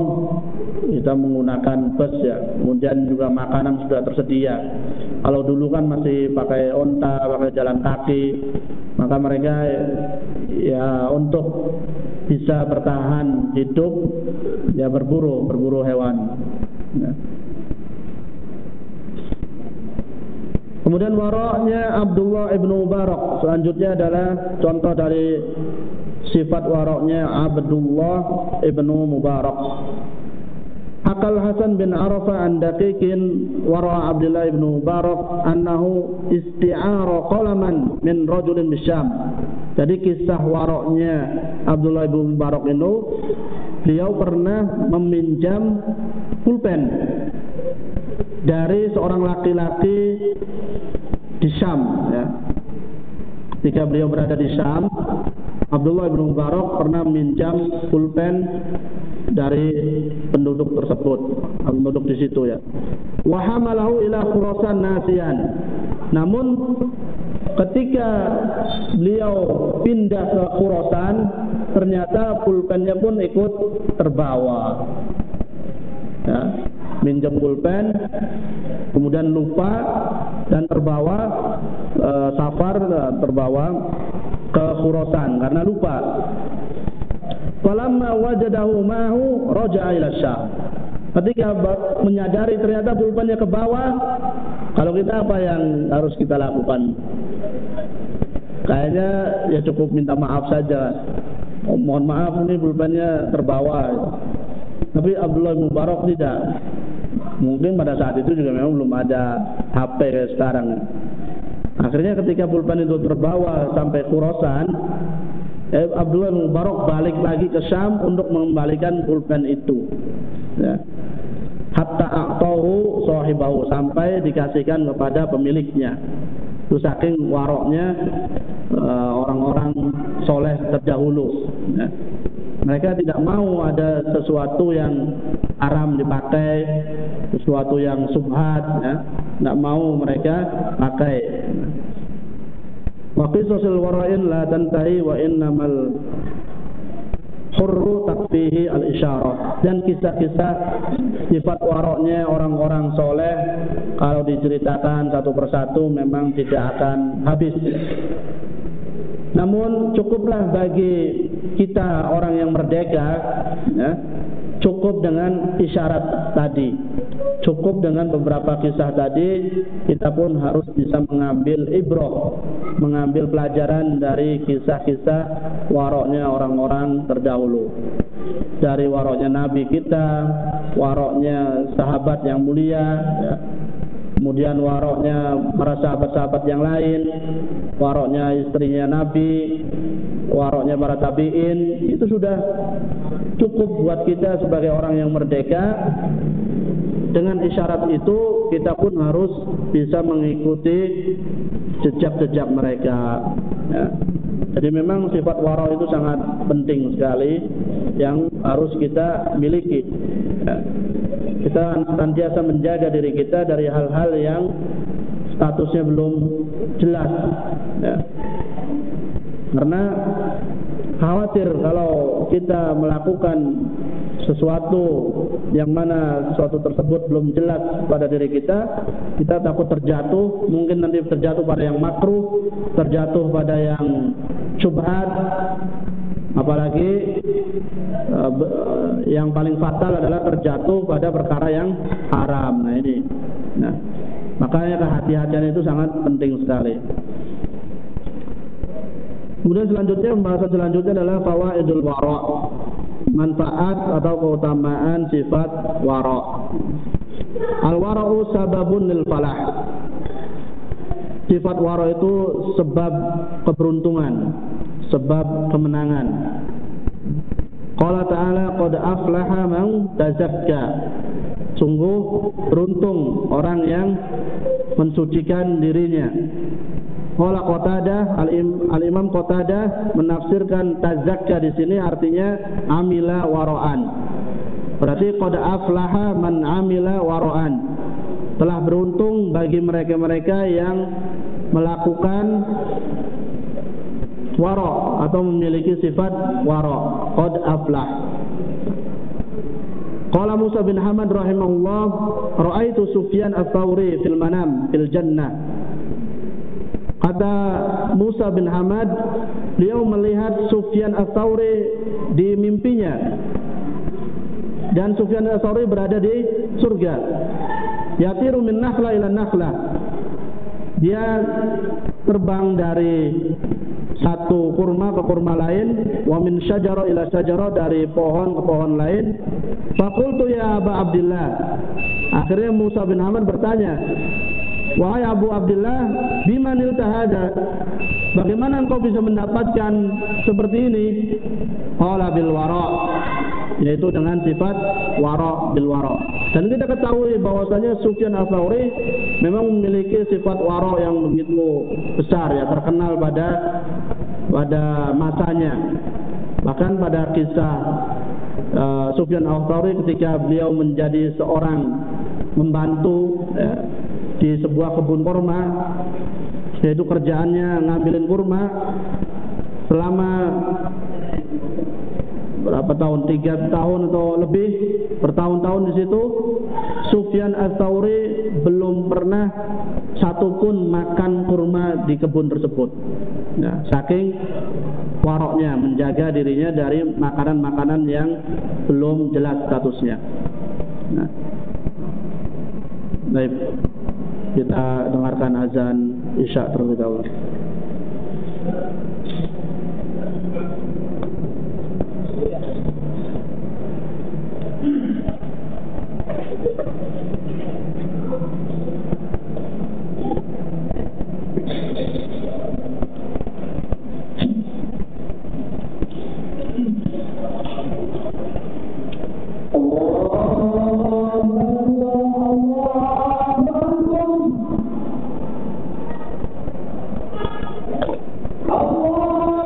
kita menggunakan bus ya, kemudian juga makanan sudah tersedia. Kalau dulu kan masih pakai onta, pakai jalan kaki, maka mereka ya untuk bisa bertahan hidup ya berburu hewan ya. Kemudian waroknya Abdullah ibnu Mubarak. Selanjutnya adalah contoh dari sifat waroknya Abdullah ibnu Mubarak. Akal Hasan bin Arafah an daqiqin wara Abdullah ibnu Mubarak annahu isti'ara qalaman min rajulin bisyam. Jadi kisah waroknya Abdullah ibnu Mubarak itu, beliau pernah meminjam pulpen dari seorang laki-laki di Syam, ya. Ketika beliau berada di Syam, Abdullah bin Mubarak pernah meminjam pulpen dari penduduk tersebut, penduduk di situ, ya. Wa hamalahu ila Khurasan nasiyan. Namun ketika beliau pindah ke Khurasan, ternyata pulpennya pun ikut terbawa. Ya, minjam pulpen, kemudian lupa dan terbawa safar, terbawa ke Khurasan karena lupa. Falamma wajadahu ma'hu raja'a ila Syam. Ketika menyadari ternyata pulpennya ke bawah, kalau kita apa yang harus kita lakukan? Kayaknya ya cukup minta maaf saja. Oh, mohon maaf, ini pulpennya terbawa. Tapi Abdullah bin Mubarak tidak. Mungkin pada saat itu juga memang belum ada HP kayak sekarang. Akhirnya ketika pulpen itu terbawa sampai Khurasan, Abdullah bin Mubarak balik lagi ke Syam untuk mengembalikan pulpen itu, ya. Hatta aqtahu sahibahu, sampai dikasihkan kepada pemiliknya. Itu saking waroknya orang-orang soleh terdahulu, ya. Mereka tidak mau ada sesuatu yang haram dipakai, sesuatu yang subhat, ya. Tidak mau mereka pakai. Wa qisasul wara'in la tantahi wa innamal hurru takfihi al-isyarah. Dan kisah-kisah sifat waroknya orang-orang soleh kalau diceritakan satu persatu memang tidak akan habis. Namun cukuplah bagi kita orang yang merdeka, ya, cukup dengan isyarat tadi, cukup dengan beberapa kisah tadi, kita pun harus bisa mengambil ibrah, mengambil pelajaran dari kisah-kisah waroknya orang-orang terdahulu, dari waroknya Nabi kita, waroknya sahabat yang mulia, ya. Kemudian waroknya para sahabat-sahabat yang lain, waroknya istrinya Nabi, waroknya para tabi'in. Itu sudah cukup buat kita sebagai orang yang merdeka. Dengan isyarat itu kita pun harus bisa mengikuti jejak-jejak mereka, ya. Jadi memang sifat warok itu sangat penting sekali yang harus kita miliki, ya. Kita senantiasa menjaga diri kita dari hal-hal yang statusnya belum jelas, ya. Karena khawatir kalau kita melakukan sesuatu yang mana sesuatu tersebut belum jelas pada diri kita, kita takut terjatuh, mungkin nanti terjatuh pada yang makruh, terjatuh pada yang syubhat, apalagi yang paling fatal adalah terjatuh pada perkara yang haram. Nah ini, nah makanya kehati-hatian itu sangat penting sekali. Kemudian selanjutnya, pembahasan selanjutnya adalah fawaidul wara', manfaat atau keutamaan sifat wara'. Al-wara'u sababun lil falah. Sifat wara' itu sebab keberuntungan, sebab kemenangan. Qala ta'ala qad aflaha man tazakka. Sungguh beruntung orang yang mensucikan dirinya. Qala Qatadah, al-Imam Qatadah menafsirkan tazakka di sini artinya amila wara'an. Berarti qad aflaha man amila wara'an. Telah beruntung bagi mereka-mereka yang melakukan wara' atau memiliki sifat wara'. Qad aflah. Qala Musa bin Hamad rahimahullah, ra'aitu Sufyan ats-Tsauri fil manam fil jannah. Kata Musa bin Hamad, beliau melihat Sufyan ats-Tsauri di mimpinya, dan Sufyan ats-Tsauri berada di surga. Yatiru min nakhla ila nakhla. dia terbang dari satu kurma ke kurma lain, wa min syajara ila syajara, dari pohon ke pohon lain. Faqultu ya Aba Abdillah, akhirnya Musa bin Hamad bertanya, wahai Abu Abdillah, bimanil tahada, bagaimana engkau bisa mendapatkan seperti ini? Qala bil wara, yaitu dengan sifat wara, bil wara. Dan kita ketahui bahwasanya Sufyan Ats-Tsauri memang memiliki sifat wara yang begitu besar, ya, terkenal pada masanya. Bahkan pada kisah Sufyan Ats-Tsauri ketika beliau menjadi seorang membantu, ya, di sebuah kebun kurma, yaitu kerjaannya ngambilin kurma selama berapa tahun, 3 tahun atau lebih, bertahun-tahun di situ. Sufyan Ats-Tsauri belum pernah satupun makan kurma di kebun tersebut. Nah, saking waroknya, menjaga dirinya dari makanan-makanan yang belum jelas statusnya. Nah, baik, kita dengarkan azan Isya terlebih dahulu. Allah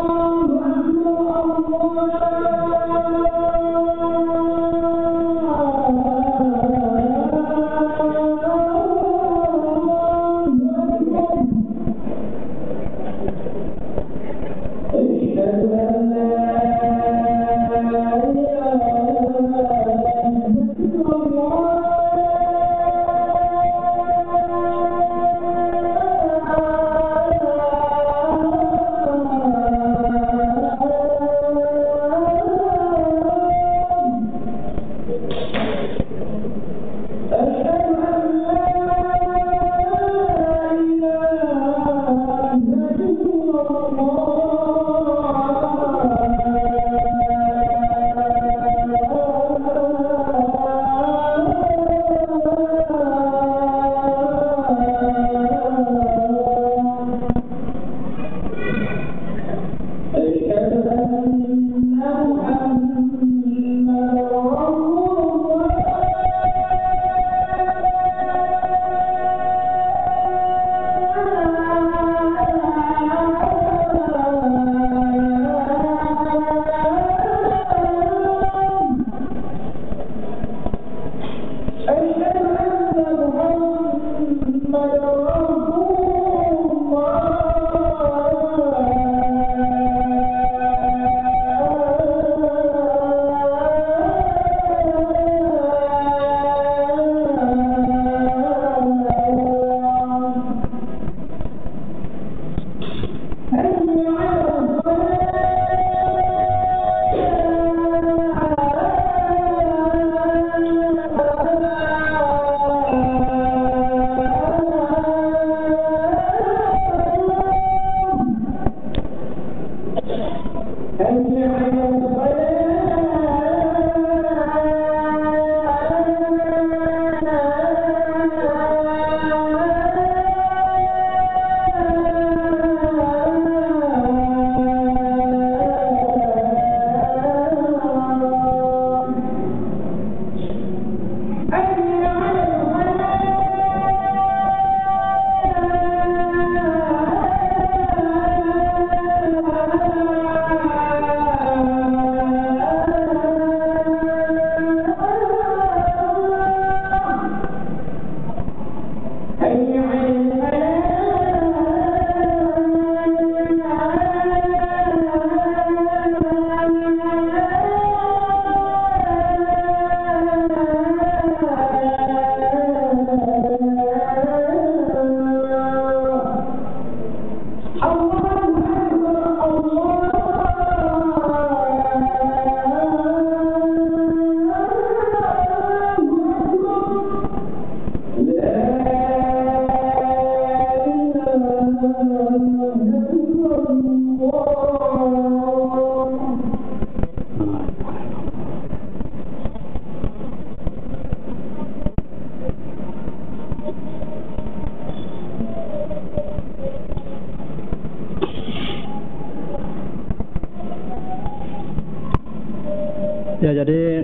Ya, jadi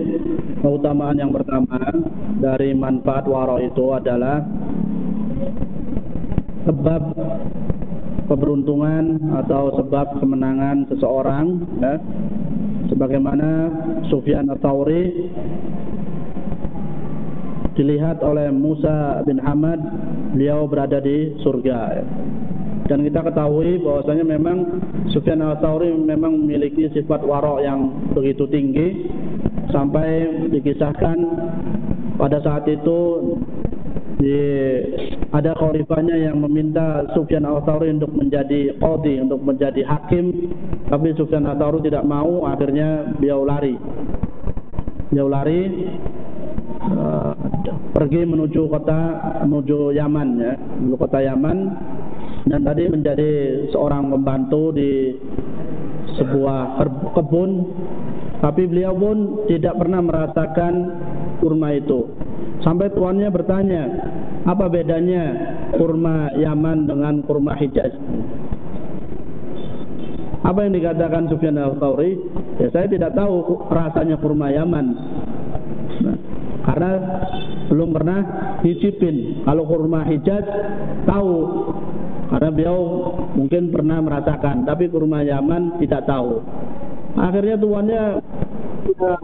keutamaan yang pertama dari manfaat waro itu adalah sebab keberuntungan atau sebab kemenangan seseorang, ya. Sebagaimana Sufyan Ats-Tsauri dilihat oleh Musa bin Hamad, beliau berada di surga, ya. Dan kita ketahui bahwasanya memang Sufyan Ats-Tsauri memang memiliki sifat waro yang begitu tinggi, sampai dikisahkan pada saat itu ada khalifahnya yang meminta Sufyan Ats-Tsauri untuk menjadi qadhi, untuk menjadi hakim, tapi Sufyan Ats-Tsauri tidak mau. Akhirnya beliau lari pergi menuju Yaman, ya, menuju kota Yaman, dan tadi menjadi seorang pembantu di sebuah kebun. Tapi beliau pun tidak pernah merasakan kurma itu. Sampai tuannya bertanya, apa bedanya kurma Yaman dengan kurma Hijaz? Apa yang dikatakan Sufyan Ats-Tsauri? Ya, saya tidak tahu rasanya kurma Yaman. Nah, karena belum pernah dicipin. Kalau kurma Hijaz tahu, karena beliau mungkin pernah merasakan, tapi kurma Yaman tidak tahu. Akhirnya tuannya sudah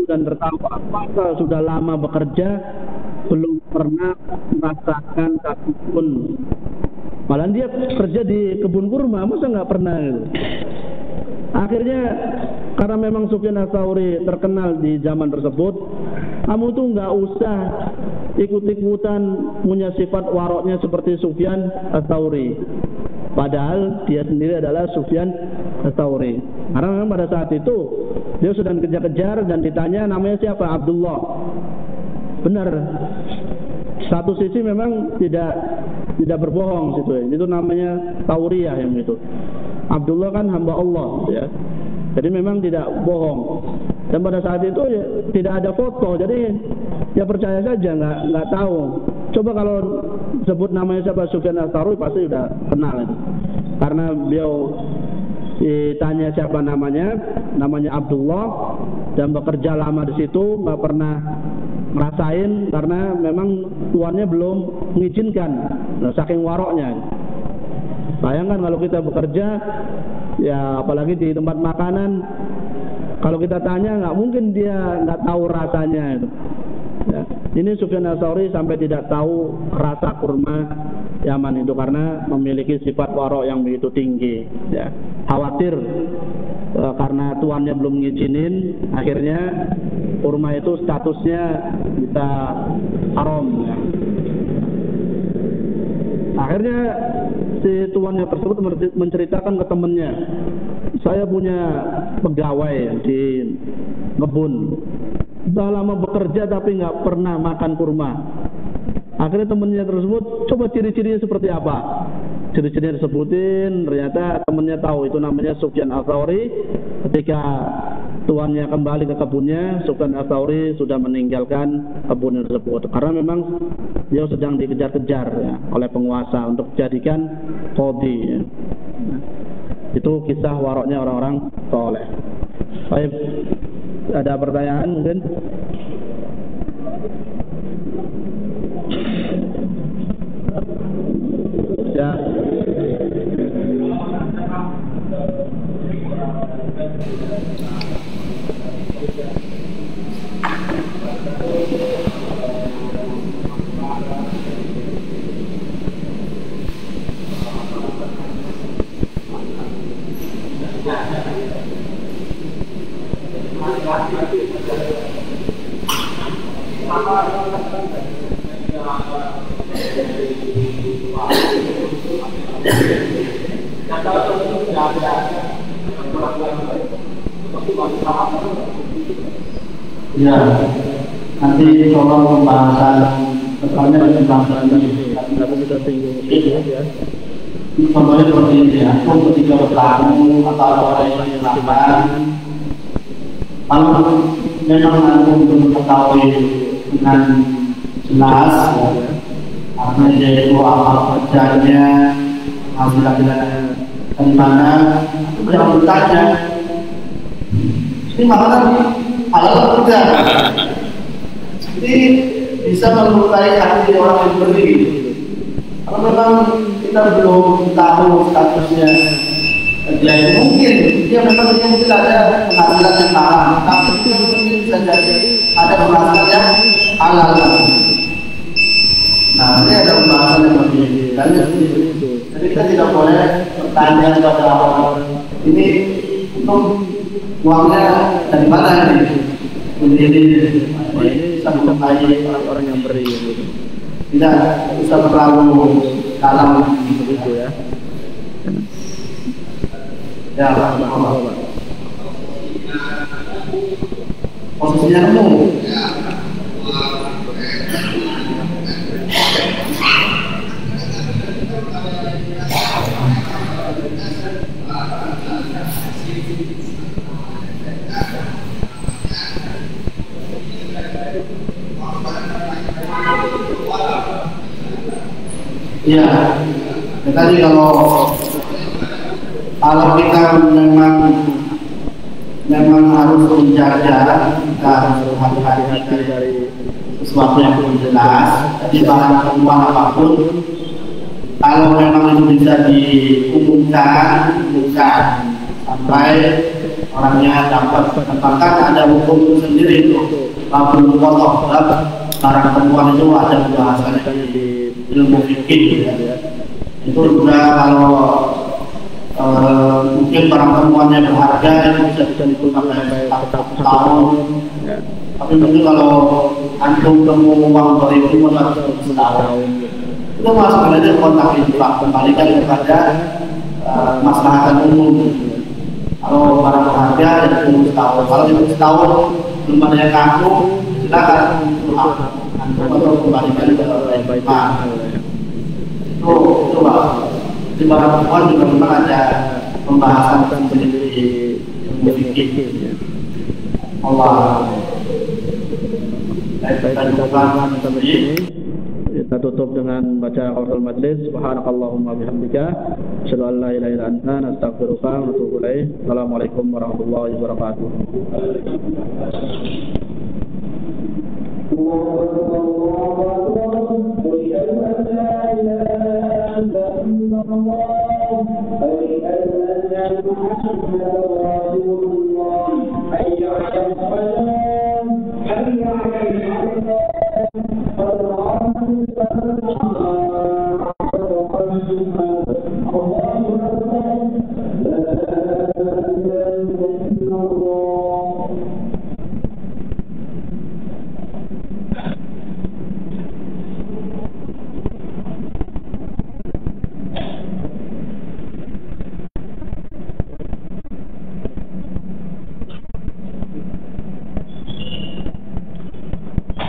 dan tertawa, maka sudah lama bekerja belum pernah merasakan satupun. Malah dia kerja di kebun kurma, masa nggak pernah gitu. Akhirnya karena memang Sufyan Ats-Tsauri terkenal di zaman tersebut, kamu tuh nggak usah ikut-ikutan punya sifat waroknya seperti Sufyan Ats-Tsauri. Padahal dia sendiri adalah Sufyan Ats-Tsauri. Karena memang pada saat itu dia sedang kejar-kejar dan ditanya namanya siapa? Abdullah. Benar. Satu sisi memang tidak berbohong situ. Itu namanya tauriyah yang itu. Abdullah kan hamba Allah, ya. Jadi memang tidak bohong. Dan pada saat itu ya, tidak ada foto, jadi ya percaya saja, nggak tahu. Coba kalau sebut namanya siapa, Sufyan Ats-Tsauri, pasti sudah kenal itu. Karena beliau ditanya siapa namanya Abdullah, dan bekerja lama di situ, nggak pernah ngerasain karena memang tuannya belum mengizinkan, saking waroknya. Bayangkan kalau kita bekerja, ya apalagi di tempat makanan, kalau kita tanya nggak mungkin dia nggak tahu rasanya itu. Ya. Ini Sufyan Ats-Tsauri sampai tidak tahu rasa kurma Yaman itu karena memiliki sifat warok yang begitu tinggi. Ya. Khawatir karena tuannya belum ngizinin, akhirnya kurma itu statusnya bisa haram. Ya. Akhirnya si tuannya tersebut menceritakan ke temannya, saya punya pegawai di kebun, sudah lama bekerja tapi nggak pernah makan kurma. Akhirnya temannya tersebut, coba ciri-cirinya seperti apa? Ciri-cirinya disebutin, ternyata temannya tahu itu namanya Sufyan Ats-Tsauri. Ketika tuannya kembali ke kebunnya, Sufyan Ats-Tsauri sudah meninggalkan kebun tersebut karena memang dia sedang dikejar-kejar, ya, oleh penguasa untuk dijadikan qadhi, ya. Itu kisah waroknya orang-orang soleh. Baik, ada pertanyaan mungkin? Ya. Ya, nanti tolong pembahasan depannya pembahasan ini. Contohnya seperti ini ya, ketika bertamu atau orang yang dilakukan, kalau memang aku belum mengetahui dengan jelas, apa yaitu apa kerjanya, hasil-hasilnya dari mana, jangan bertanya. Ini malah halal tidak. Jadi bisa melukai hati orang yang beri. Kalau memang kita belum tahu statusnya dia itu mungkin dia mungkin ada penghasilan yang haram, tapi itu mungkin bisa jadi ada penghasilan yang halal. Nah, ini ada pembahasan yang lebih lanjut. Jadi kita tidak boleh bertanya kepada orang ini untuk uangnya dari mana ini? Ini bisa mengenai orang yang beri gitu. Tidak bisa terlalu dalam Begitu ya. Ya, posisinya nemu. Iya, tadi kalau kita memang harus menjaga, kita harus hati-hati dari sesuatu yang belum jelas. Jadi barang perempuan apapun, kalau memang itu bisa diumumkan sampai orangnya dapat, bahkan ada hukum sendiri itu, babul kotor, barang perempuan itu ada pembahasannya di ilmu fikih ya. Itu juga kalau mungkin barang perempuannya berharga itu bisa dipakai 1 tahun. Tapi mungkin kalau antum temu uang 2.000 setahun, itu masalah aja kontak infak, kembalikan kepada maslahatan umum. Kalau barang berharga itu setahun, kalau itu setahun belum ada yang ngaku, silakan antum atau kembalikan kepada infak. Itu Pak. Di barang perempuan juga memang ada pembahasan sendiri fikih. Allah. Kita tutup dengan baca qaul majlis. Subhanakallahumma bihamdika asyhadu an la ilaha illa anta astaghfiruka wa atubu ilaik. Assalamualaikum warahmatullahi wabarakatuh.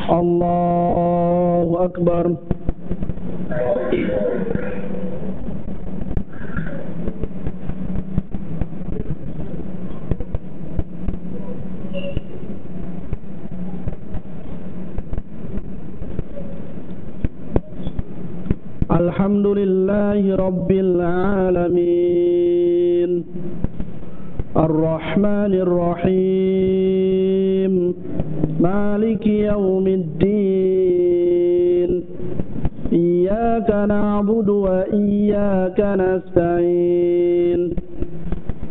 Allahu Akbar. Alhamdulillahi Rabbil Alamin Ar-Rahmanir Rahim Maliki Yawmiddin Iyyaka na'budu wa iyyaka nasta'in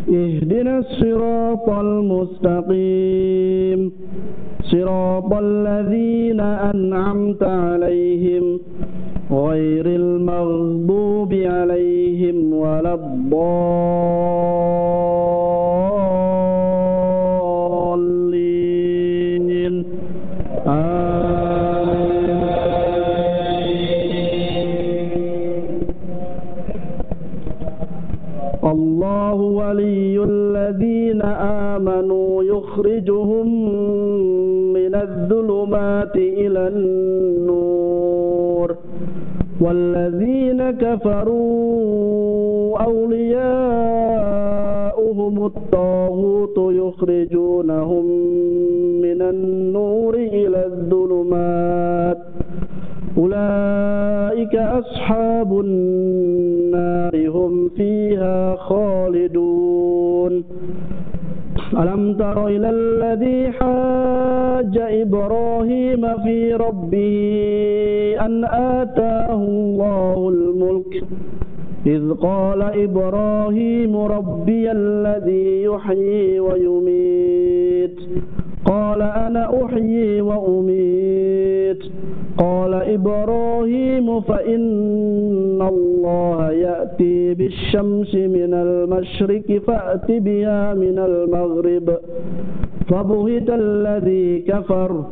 Ihdinas siratal mustaqim Siratal ladzina an'amta 'alaihim ghairil maghdubi 'alaihim waladdallin. Allahu waliyyul ladzina amanu yukhrijuhum minadh dhulumati ilan nur والذين كفروا أولياؤهم الطاغوت يخرجونهم من النور إلى الظلمات أولئك أصحاب النار هم فيها خالدون ألم تر إلى الذي حاج إبراهيم في ربه أن آتاه الله الملك إذ قال إبراهيم ربي الذي يحيي ويميت قال أنا أحيي وأميت قال إبراهيم فإن الله يأتي بالشمس من المشرق فأت بها من المغرب فبهت الذي كفر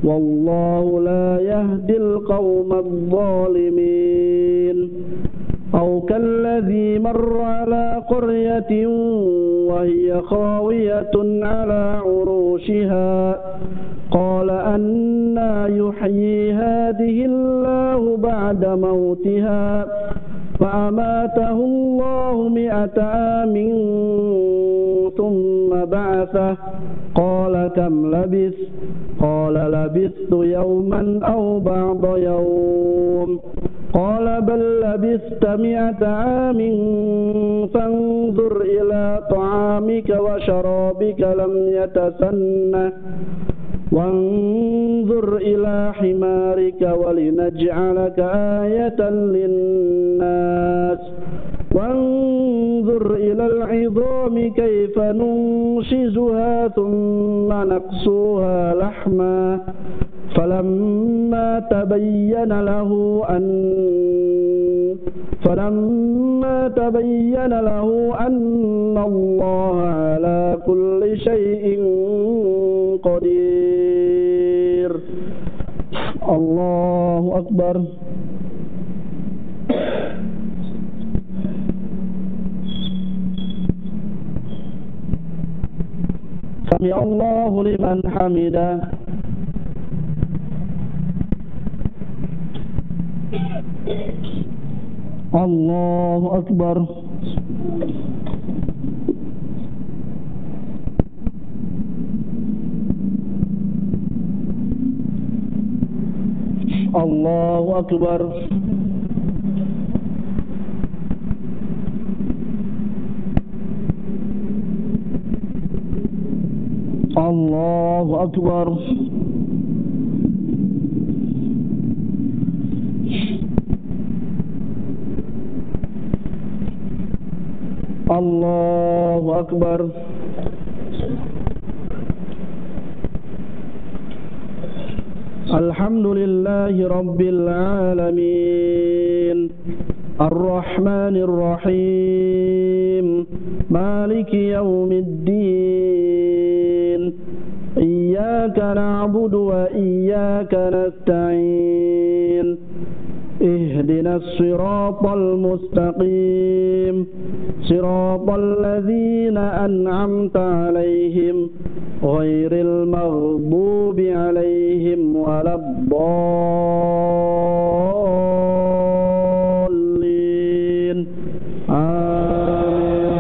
والله لا يهدي القوم الظالمين أو كالذي مر على قرية وهي خاوية على عروشها قال أنى يحيي هذه الله بعد موتها فأماته الله 100 عام ثم بعثه قال كم لبثت قال لبثت يوما أو بعض يوم قال بل لبثت 100 عام فانظر إلى طعامك وشرابك لم يتسنه وانظر إلى حمارك ولنجعلك آية للناس وانظر إلى العظام كيف ننشزها ثم نقصوها لحما فلما تبين له أن الله على كل شيء قدير. الله أكبر. سمع الله لمن حمده. الله أكبر. الله أكبر. الله أكبر. الله أكبر. الحمد لله رب العالمين الرحمن الرحيم مالك يوم الدين إياك نعبد وإياك نستعين اهدنا الصراط المستقيم صراط الذين أنعمت عليهم غير المغضوب عليهم ولا الضالين آمين.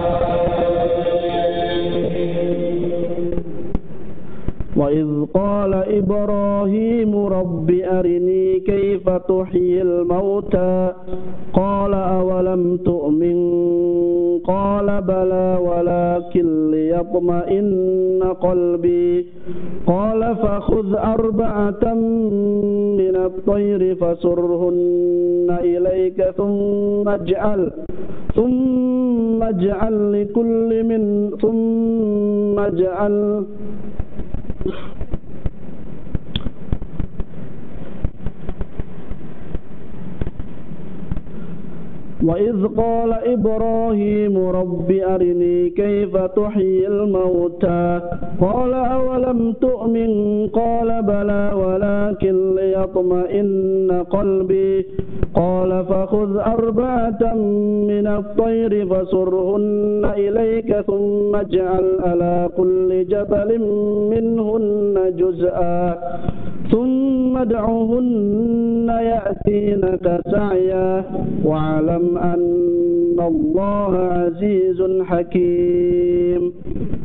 وإذ قال إبراهيم رب أرني كيف تحيي الموتى قال أولم تؤمن قال بلى ولكن ليطمئن قلبي قال فخذ 4 من الطير فصرهن إليك ثم اجعل لكل من وإذ قال إبراهيم رب أرني كيف تحيي الموتى قال أولم تؤمن قال بلى ولكن ليطمئن قلبي قال فخذ 4 من الطير فصرهن إليك ثم اجعل على كل جبل منهن جزءا ثم ادعهن يأتينك سعيا واعلم أن الله عزيز حكيم.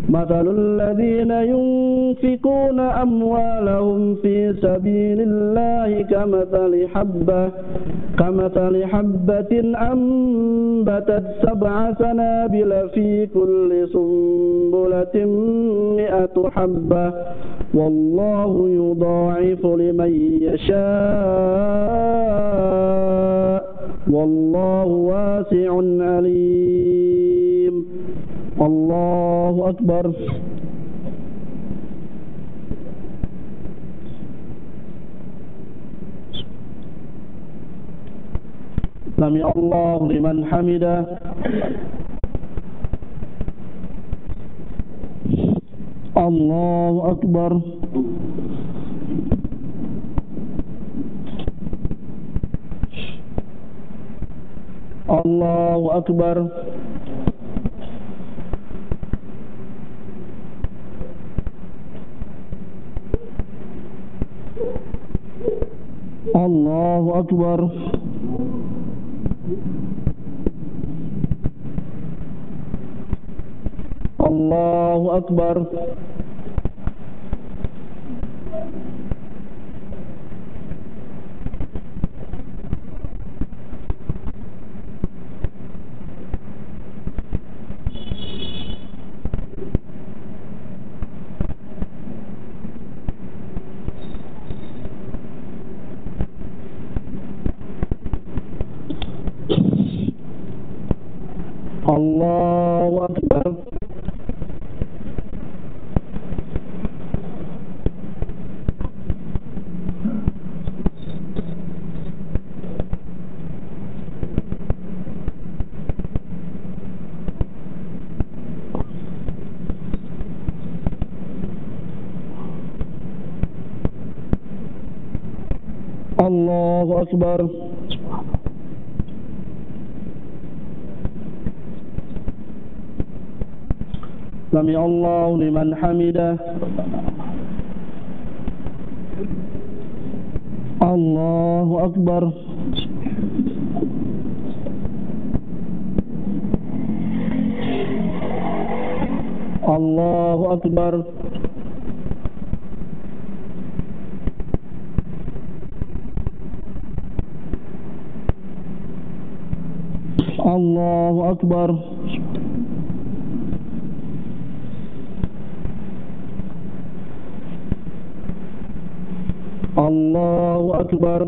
مثل الذين ينفقون أموالهم في سبيل الله كمثل حبة أنبتت 7 سنابل في كل سنبلة 100 حبة والله يضاعف لمن يشاء والله واسع عليم. الله أكبر. سمع الله لمن حمده. الله أكبر. الله أكبر. الله أكبر. الله أكبر. الله أكبر. الله أكبر. سمع الله لمن حمده. الله أكبر. الله أكبر. الله أكبر. الله أكبر.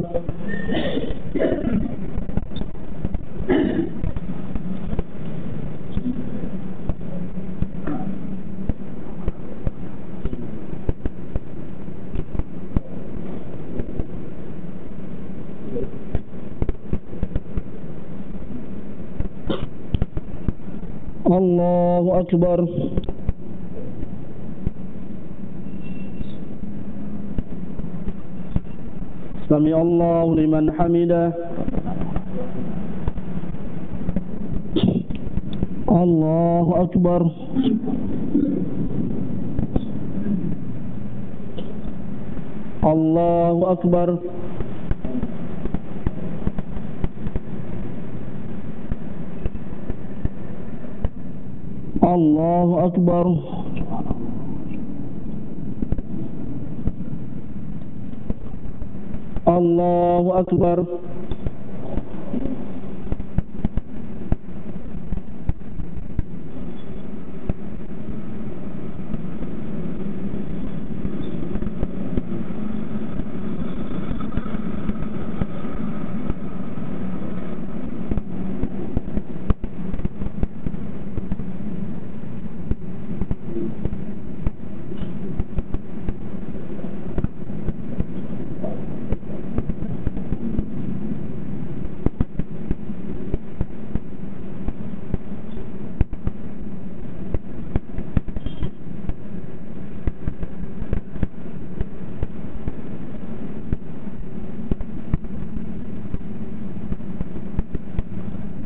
الله أكبر. سمع الله لمن حمده. الله أكبر. الله أكبر. الله أكبر. الله أكبر.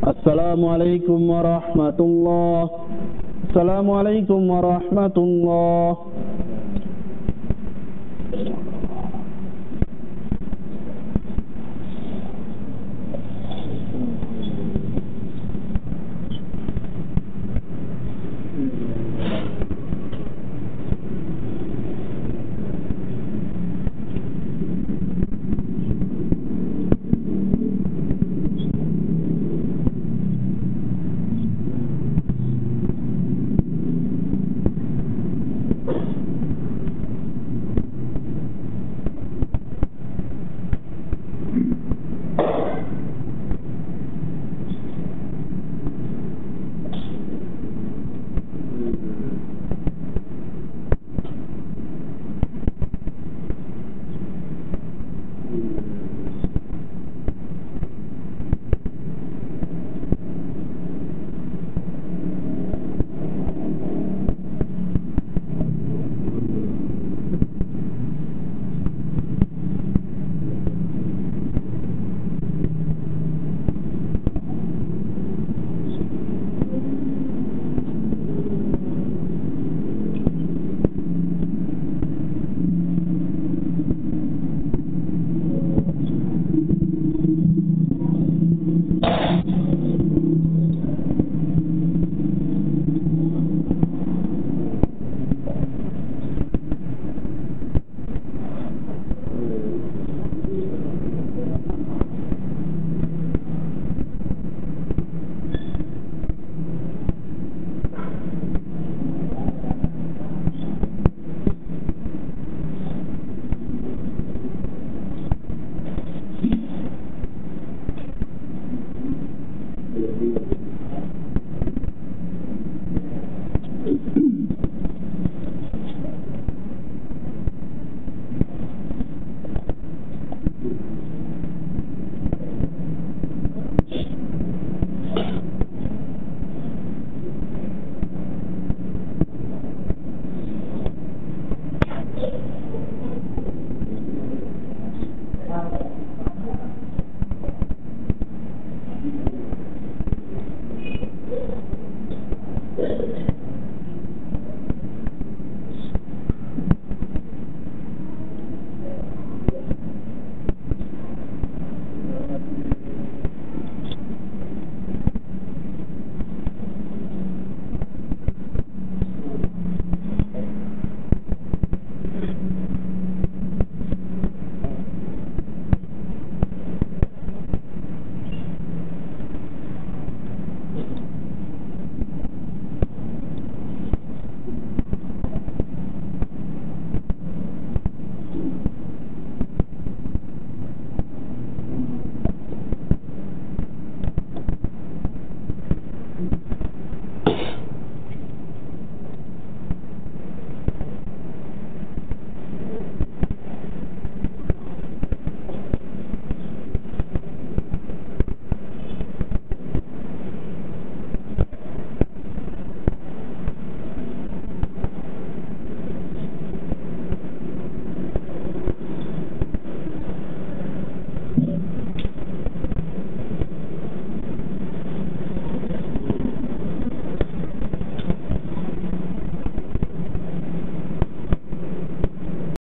Assalamualaikum warahmatullahi wabarakatuh. Assalamualaikum warahmatullahi wabarakatuh. atas.